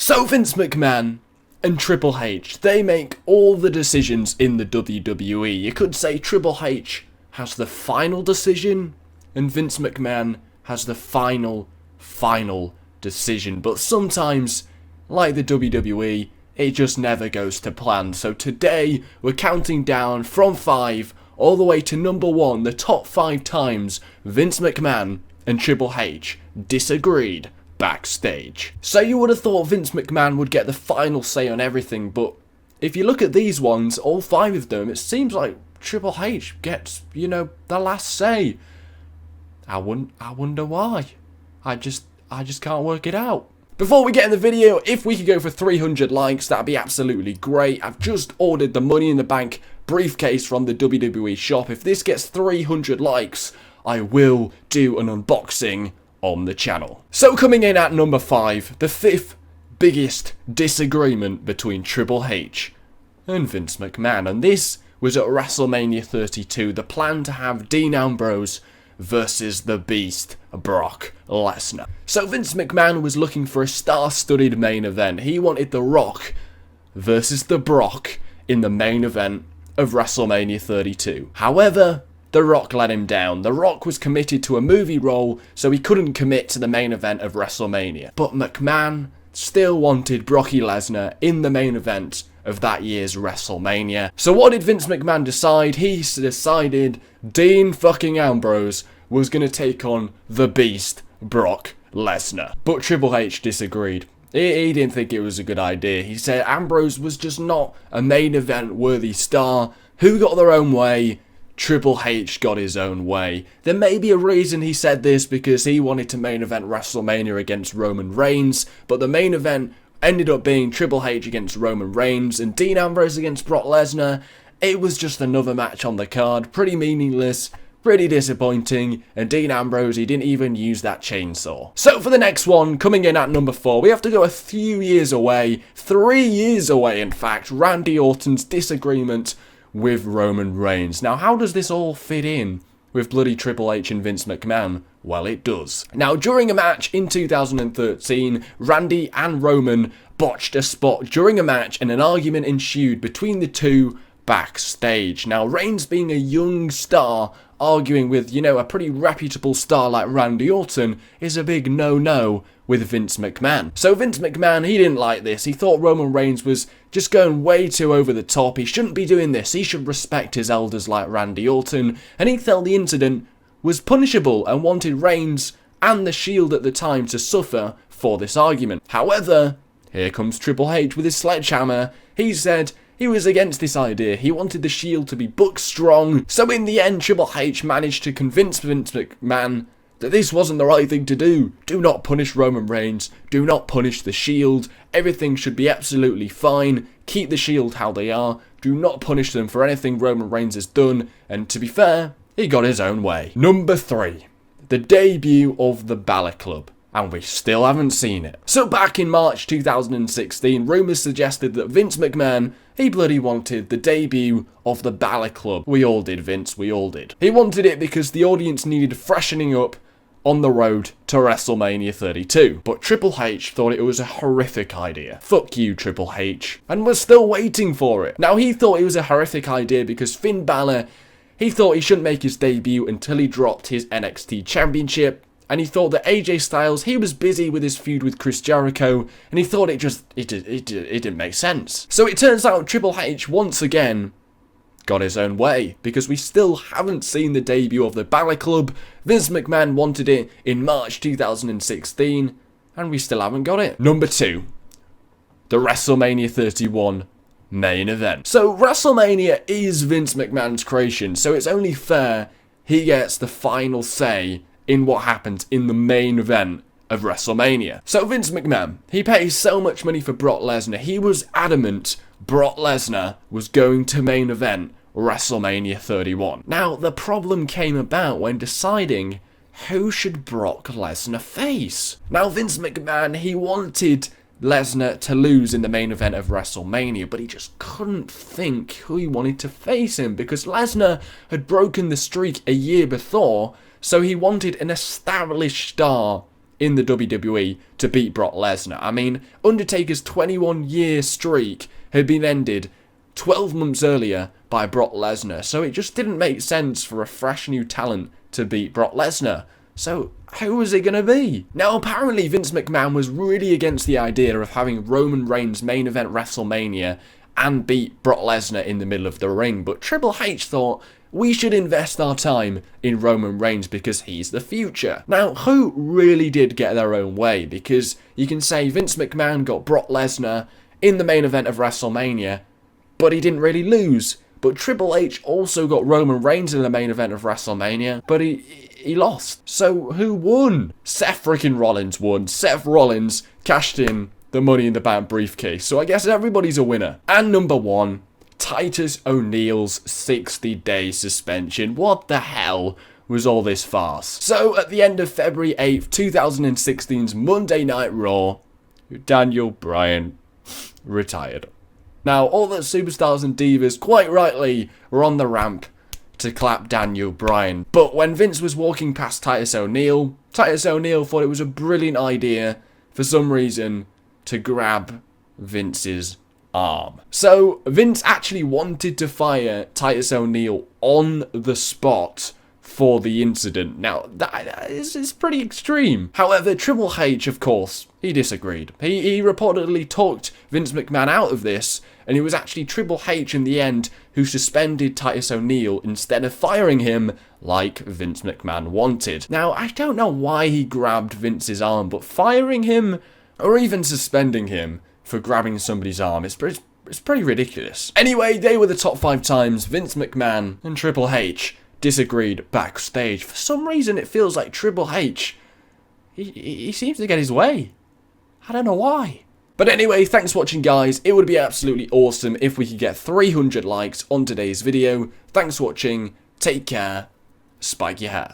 So Vince McMahon and Triple H, they make all the decisions in the WWE. You could say Triple H has the final decision, and Vince McMahon has the final decision. But sometimes, like the WWE, it just never goes to plan. So today, we're counting down from 5 all the way to number 1, the top 5 times Vince McMahon and Triple H disagreed backstage. So you would have thought Vince McMahon would get the final say on everything, but if you look at these ones, all 5 of them, it seems like Triple H gets, the last say. I wonder why. I just can't work it out. Before we get in the video, if we could go for 300 likes, that'd be absolutely great. I've just ordered the Money in the Bank briefcase from the WWE shop. If this gets 300 likes, I will do an unboxing on the channel. So coming in at number 5, the 5th biggest disagreement between Triple H and Vince McMahon. And this was at WrestleMania 32, the plan to have Dean Ambrose versus the Beast, Brock Lesnar. So Vince McMahon was looking for a star-studded main event. He wanted The Rock versus The Brock in the main event of WrestleMania 32. However, The Rock let him down. The Rock was committed to a movie role, so he couldn't commit to the main event of WrestleMania. But McMahon still wanted Brocky Lesnar in the main event of that year's WrestleMania. So what did Vince McMahon decide? He decided Dean fucking Ambrose was going to take on the Beast, Brock Lesnar. But Triple H disagreed. He didn't think it was a good idea. He said Ambrose was just not a main event worthy star. Who got their own way? Triple H got his own way. There may be a reason he said this, because he wanted to main event WrestleMania against Roman Reigns, but the main event ended up being Triple H against Roman Reigns and Dean Ambrose against Brock Lesnar. It was just another match on the card, pretty meaningless, pretty disappointing, and Dean Ambrose, he didn't even use that chainsaw. So for the next one, coming in at number 4, we have to go a few years away, 3 years away in fact, Randy Orton's disagreement with Roman Reigns. Now how does this all fit in with bloody Triple H and Vince McMahon? Well, it does. Now, during a match in 2013, Randy and Roman botched a spot during a match and an argument ensued between the two backstage. Now, Reigns being a young star, arguing with, a pretty reputable star like Randy Orton is a big no-no with Vince McMahon. So Vince McMahon, he didn't like this. He thought Roman Reigns was just going way too over the top. He shouldn't be doing this. He should respect his elders like Randy Orton. And he felt the incident was punishable and wanted Reigns and the Shield at the time to suffer for this argument. However, here comes Triple H with his sledgehammer. He said he was against this idea. He wanted the Shield to be booked strong. So in the end, Triple H managed to convince Vince McMahon that this wasn't the right thing to do. Do not punish Roman Reigns. Do not punish the Shield. Everything should be absolutely fine. Keep the Shield how they are. Do not punish them for anything Roman Reigns has done. And to be fair, he got his own way. Number 3, the debut of the Balor Club. And we still haven't seen it. So back in March 2016, rumours suggested that Vince McMahon, he bloody wanted the debut of the Balor Club. We all did, Vince, we all did. He wanted it because the audience needed freshening up on the road to WrestleMania 32. But Triple H thought it was a horrific idea. Fuck you, Triple H. And we're still waiting for it. Now, he thought it was a horrific idea because Finn Balor, he thought he shouldn't make his debut until he dropped his NXT Championship. And he thought that AJ Styles, he was busy with his feud with Chris Jericho, and he thought it didn't make sense. So it turns out Triple H, once again, got his own way, because we still haven't seen the debut of the Balor Club. Vince McMahon wanted it in March 2016, and we still haven't got it. Number 2, the WrestleMania 31 main event. So WrestleMania is Vince McMahon's creation, so it's only fair he gets the final say in what happens in the main event of WrestleMania. So Vince McMahon, he pays so much money for Brock Lesnar. He was adamant Brock Lesnar was going to main event WrestleMania 31. Now, the problem came about when deciding who should Brock Lesnar face. Now, Vince McMahon, he wanted Lesnar to lose in the main event of WrestleMania, but he just couldn't think who he wanted to face him because Lesnar had broken the streak a year before, so he wanted an established star in the WWE to beat Brock Lesnar. I mean, Undertaker's 21-year streak had been ended 12 months earlier by Brock Lesnar, so it just didn't make sense for a fresh new talent to beat Brock Lesnar. So, who was it going to be? Now, apparently Vince McMahon was really against the idea of having Roman Reigns main event WrestleMania and beat Brock Lesnar in the middle of the ring, but Triple H thought we should invest our time in Roman Reigns because he's the future. Now, who really did get their own way? Because you can say Vince McMahon got Brock Lesnar in the main event of WrestleMania, but he didn't really lose. But Triple H also got Roman Reigns in the main event of WrestleMania, but he lost. So who won? Seth freaking Rollins won. Seth Rollins cashed in the Money in the Bank briefcase. So I guess everybody's a winner. And number 1, Titus O'Neill's 60-day suspension. What the hell was all this farce? So at the end of February 8th, 2016's Monday Night Raw, Daniel Bryan retired. Now, all the superstars and divas, quite rightly, were on the ramp to clap Daniel Bryan. But when Vince was walking past Titus O'Neill thought it was a brilliant idea, for some reason, to grab Vince's arm. So, Vince actually wanted to fire Titus O'Neill on the spot for the incident. Now, that is pretty extreme. However, Triple H, of course, he disagreed. He reportedly talked Vince McMahon out of this, and it was actually Triple H in the end who suspended Titus O'Neill instead of firing him like Vince McMahon wanted. Now, I don't know why he grabbed Vince's arm, but firing him, or even suspending him for grabbing somebody's arm, it's pretty ridiculous. Anyway, they were the top 5 times Vince McMahon and Triple H disagreed backstage. For some reason, it feels like Triple H, he seems to get his way. I don't know why. But anyway, thanks for watching, guys. It would be absolutely awesome if we could get 300 likes on today's video. Thanks for watching. Take care. Spike your hair.